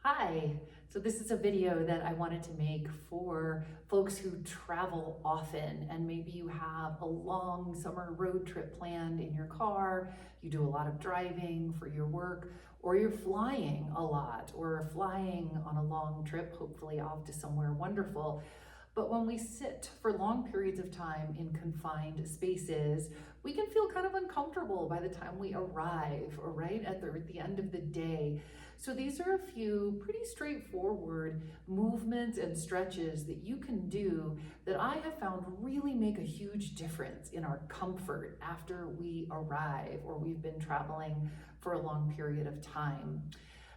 Hi, so this is a video that I wanted to make for folks who travel often, and maybe you have a long summer road trip planned in your car, you do a lot of driving for your work, or you're flying a lot, or flying on a long trip, hopefully off to somewhere wonderful. But when we sit for long periods of time in confined spaces, we can feel kind of uncomfortable by the time we arrive, or right at the end of the day. So these are a few pretty straightforward movements and stretches that you can do that I have found really make a huge difference in our comfort after we arrive or we've been traveling for a long period of time.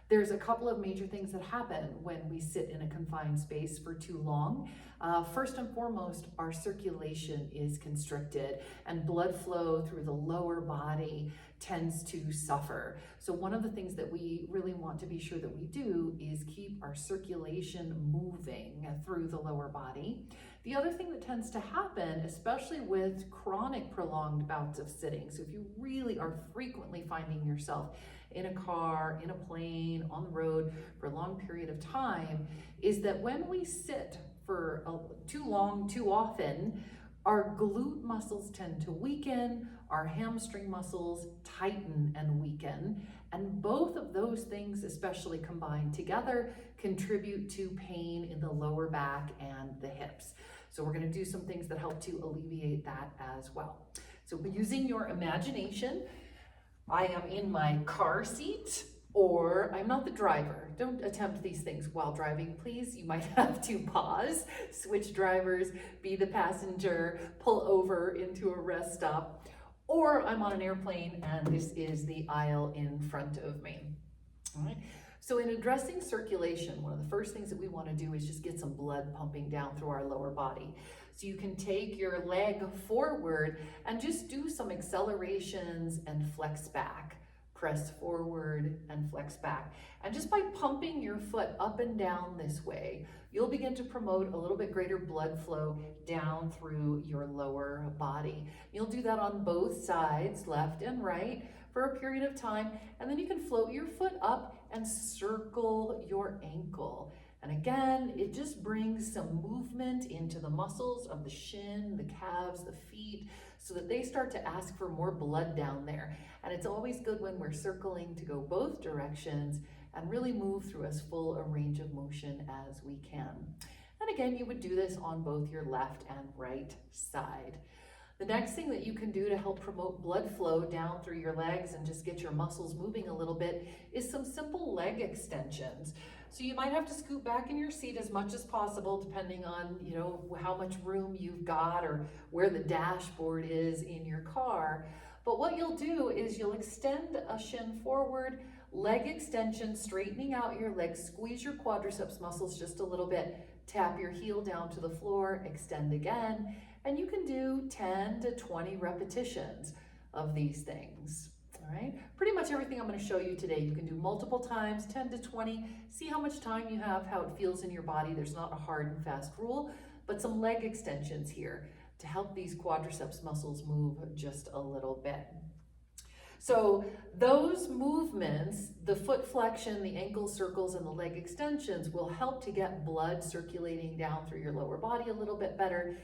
There's a couple of major things that happen when we sit in a confined space for too long. First and foremost, our circulation is constricted and blood flow through the lower body tends to suffer. So one of the things that we really want to be sure that we do is keep our circulation moving through the lower body. The other thing that tends to happen, especially with chronic prolonged bouts of sitting, so if you really are frequently finding yourself in a car, in a plane, on the road for a long period of time, is that when we sit for too long, too often, our glute muscles tend to weaken, our hamstring muscles tighten and weaken, and both of those things, especially combined together, contribute to pain in the lower back and the hips. So we're going to do some things that help to alleviate that as well. So using your imagination, I am in my car seat, or I'm not the driver. Don't attempt these things while driving, please. You might have to pause, switch drivers, be the passenger, pull over into a rest stop, or I'm on an airplane and this is the aisle in front of me. All right. So in addressing circulation, one of the first things that we want to do is just get some blood pumping down through our lower body. So you can take your leg forward and just do some accelerations and flex back. Press forward and flex back. And just by pumping your foot up and down this way, you'll begin to promote a little bit greater blood flow down through your lower body. You'll do that on both sides, left and right, for a period of time, and then you can float your foot up and circle your ankle. And again, it just brings some movement into the muscles of the shin, the calves, the feet, so that they start to ask for more blood down there. And it's always good when we're circling to go both directions and really move through as full a range of motion as we can. And again, you would do this on both your left and right side. The next thing that you can do to help promote blood flow down through your legs and just get your muscles moving a little bit is some simple leg extensions. So you might have to scoot back in your seat as much as possible, depending on, how much room you've got or where the dashboard is in your car. But what you'll do is you'll extend a shin forward, leg extension, straightening out your legs, squeeze your quadriceps muscles just a little bit, tap your heel down to the floor, extend again, and you can do 10 to 20 repetitions of these things. All right, pretty much everything I'm going to show you today, you can do multiple times, 10 to 20, see how much time you have, how it feels in your body. There's not a hard and fast rule, but some leg extensions here to help these quadriceps muscles move just a little bit. So those movements, the foot flexion, the ankle circles, and the leg extensions will help to get blood circulating down through your lower body a little bit better.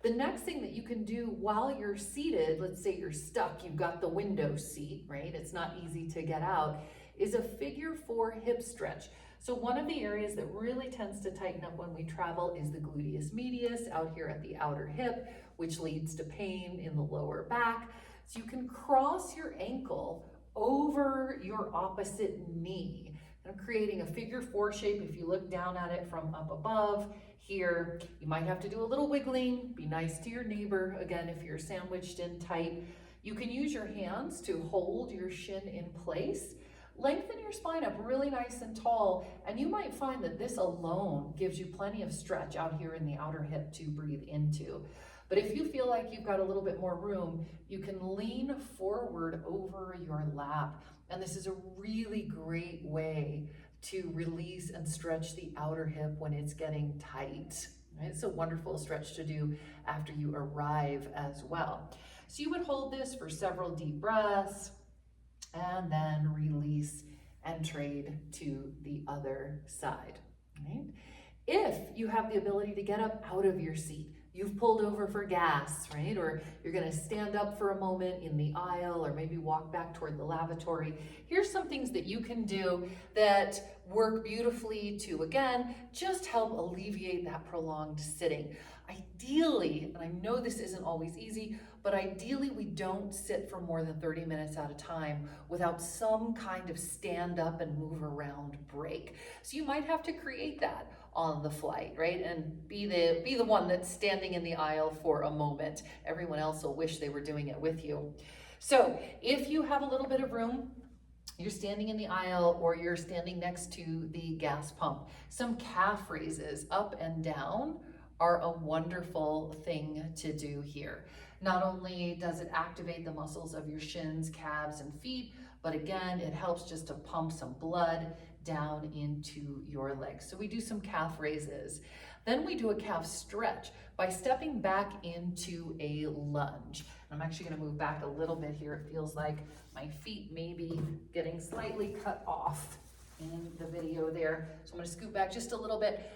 The next thing that you can do while you're seated, let's say you're stuck, you've got the window seat, right? It's not easy to get out, is a figure 4 hip stretch. So one of the areas that really tends to tighten up when we travel is the gluteus medius out here at the outer hip, which leads to pain in the lower back. So you can cross your ankle over your opposite knee, and creating a figure 4 shape. If you look down at it from up above here, you might have to do a little wiggling. Be nice to your neighbor. Again, if you're sandwiched in tight, you can use your hands to hold your shin in place. Lengthen your spine up really nice and tall, and you might find that this alone gives you plenty of stretch out here in the outer hip to breathe into. But if you feel like you've got a little bit more room, you can lean forward over your lap. And this is a really great way to release and stretch the outer hip when it's getting tight. Right? It's a wonderful stretch to do after you arrive as well. So you would hold this for several deep breaths and then release and trade to the other side, right? If you have the ability to get up out of your seat, you've pulled over for gas, right? Or you're gonna stand up for a moment in the aisle or maybe walk back toward the lavatory. Here's some things that you can do that work beautifully to, again, just help alleviate that prolonged sitting. Ideally, and I know this isn't always easy, but ideally we don't sit for more than 30 minutes at a time without some kind of stand up and move around break. So you might have to create that on the flight, right? And be the one that's standing in the aisle for a moment. Everyone else will wish they were doing it with you. So if you have a little bit of room, you're standing in the aisle or you're standing next to the gas pump, some calf raises up and down are a wonderful thing to do here. Not only does it activate the muscles of your shins, calves, and feet, but again, it helps just to pump some blood down into your legs. So we do some calf raises. Then we do a calf stretch by stepping back into a lunge. I'm actually gonna move back a little bit here. It feels like my feet may be getting slightly cut off in the video there. So I'm gonna scoot back just a little bit.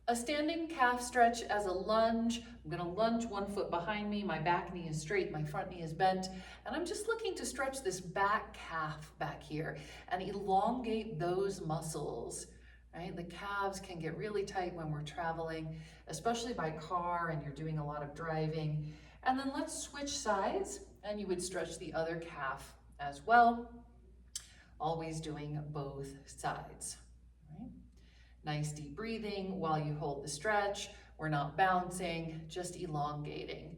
A standing calf stretch as a lunge. I'm gonna lunge one foot behind me, my back knee is straight, my front knee is bent, and I'm just looking to stretch this back calf back here and elongate those muscles, right? The calves can get really tight when we're traveling, especially by car and you're doing a lot of driving. And then let's switch sides and you would stretch the other calf as well, always doing both sides, right? Nice deep breathing while you hold the stretch. We're not bouncing, just elongating.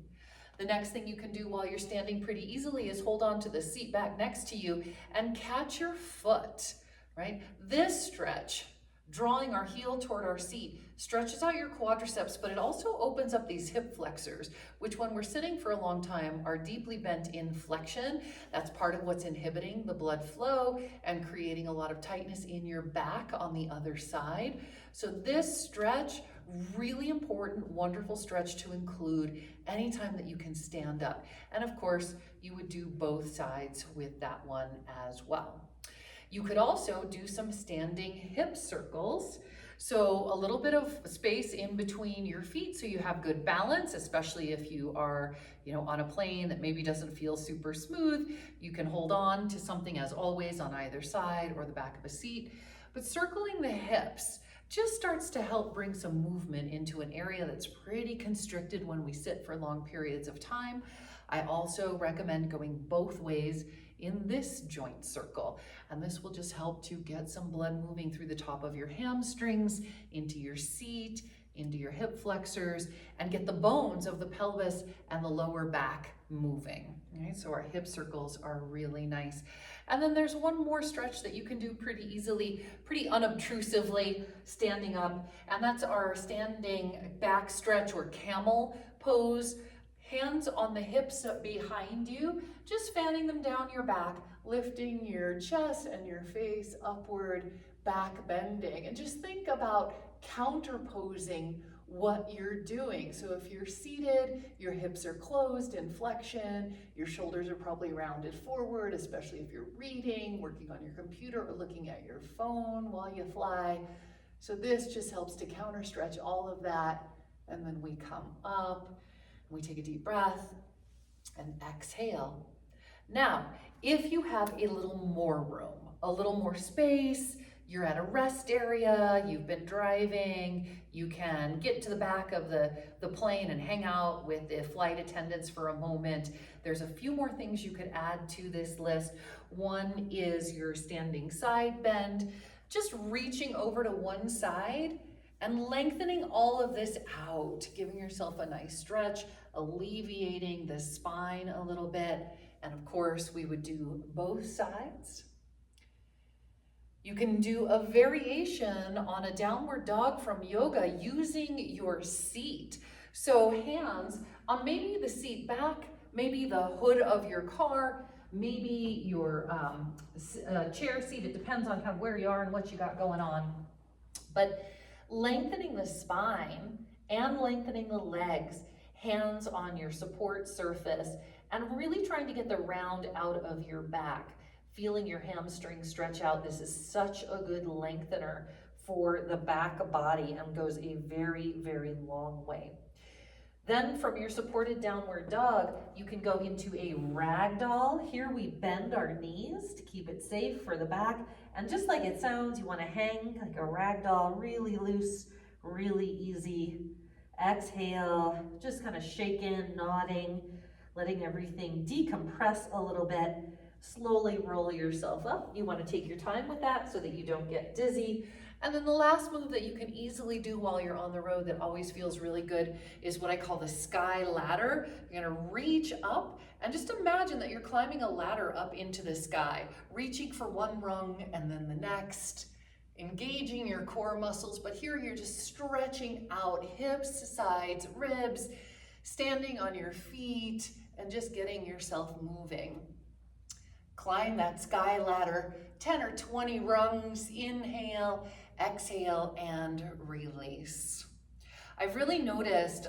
The next thing you can do while you're standing pretty easily is hold on to the seat back next to you and catch your foot, right? This stretch, drawing our heel toward our seat, stretches out your quadriceps, but it also opens up these hip flexors, which when we're sitting for a long time are deeply bent in flexion. That's part of what's inhibiting the blood flow and creating a lot of tightness in your back on the other side. So this stretch, really important, wonderful stretch to include anytime that you can stand up. And of course, you would do both sides with that one as well. You could also do some standing hip circles. So a little bit of space in between your feet so you have good balance, especially if you are, on a plane that maybe doesn't feel super smooth. You can hold on to something as always on either side or the back of a seat. But circling the hips just starts to help bring some movement into an area that's pretty constricted when we sit for long periods of time. I also recommend going both ways in this joint circle, and this will just help to get some blood moving through the top of your hamstrings, into your seat, into your hip flexors, and get the bones of the pelvis and the lower back moving. Right? So our hip circles are really nice. And then there's one more stretch that you can do pretty easily, pretty unobtrusively, standing up, and that's our standing back stretch or camel pose. Hands on the hips behind you, just fanning them down your back, lifting your chest and your face upward, back bending. And just think about counterposing what you're doing. So if you're seated, your hips are closed in flexion, your shoulders are probably rounded forward, especially if you're reading, working on your computer, or looking at your phone while you fly. So this just helps to counter stretch all of that. And then we come up. We take a deep breath and exhale. Now, if you have a little more room, a little more space, you're at a rest area, you've been driving, you can get to the back of the plane and hang out with the flight attendants for a moment. There's a few more things you could add to this list. One is your standing side bend, just reaching over to one side and lengthening all of this out, giving yourself a nice stretch, alleviating the spine a little bit. And of course, we would do both sides. You can do a variation on a downward dog from yoga using your seat. So hands on maybe the seat back, maybe the hood of your car, maybe your chair seat. It depends on kind of where you are and what you got going on. But lengthening the spine and lengthening the legs, hands on your support surface, and really trying to get the round out of your back. feeling your hamstrings stretch out. This is such a good lengthener for the back body and goes a very, very long way. Then from your supported downward dog, you can go into a ragdoll. Here we bend our knees to keep it safe for the back. And just like it sounds, you want to hang like a ragdoll, really loose, really easy. Exhale, just kind of shaking, nodding, letting everything decompress a little bit. Slowly roll yourself up. You want to take your time with that so that you don't get dizzy. And then the last move that you can easily do while you're on the road that always feels really good is what I call the sky ladder. You're gonna reach up and just imagine that you're climbing a ladder up into the sky, reaching for one rung and then the next, engaging your core muscles, but here you're just stretching out hips, sides, ribs, standing on your feet, and just getting yourself moving. Climb that sky ladder, 10 or 20 rungs, inhale, exhale, and release. I've really noticed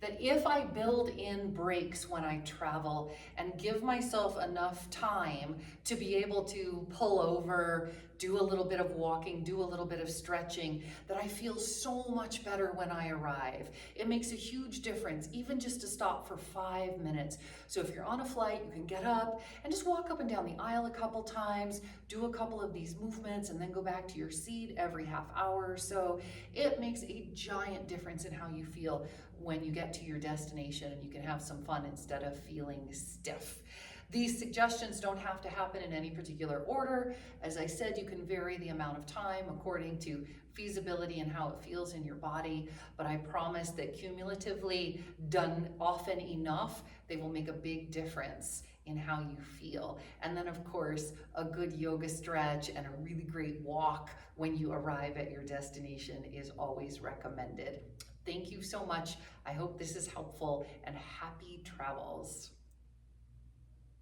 that if I build in breaks when I travel and give myself enough time to be able to pull over, do a little bit of walking, do a little bit of stretching, that I feel so much better when I arrive. It makes a huge difference, even just to stop for 5 minutes. So if you're on a flight, you can get up and just walk up and down the aisle a couple times, do a couple of these movements, and then go back to your seat every half hour or so. It makes a giant difference in how you feel when you get to your destination, and you can have some fun instead of feeling stiff. These suggestions don't have to happen in any particular order. As I said, you can vary the amount of time according to feasibility and how it feels in your body, but I promise that cumulatively, done often enough, they will make a big difference in how you feel. And then of course, a good yoga stretch and a really great walk when you arrive at your destination is always recommended. Thank you so much. I hope this is helpful, and happy travels.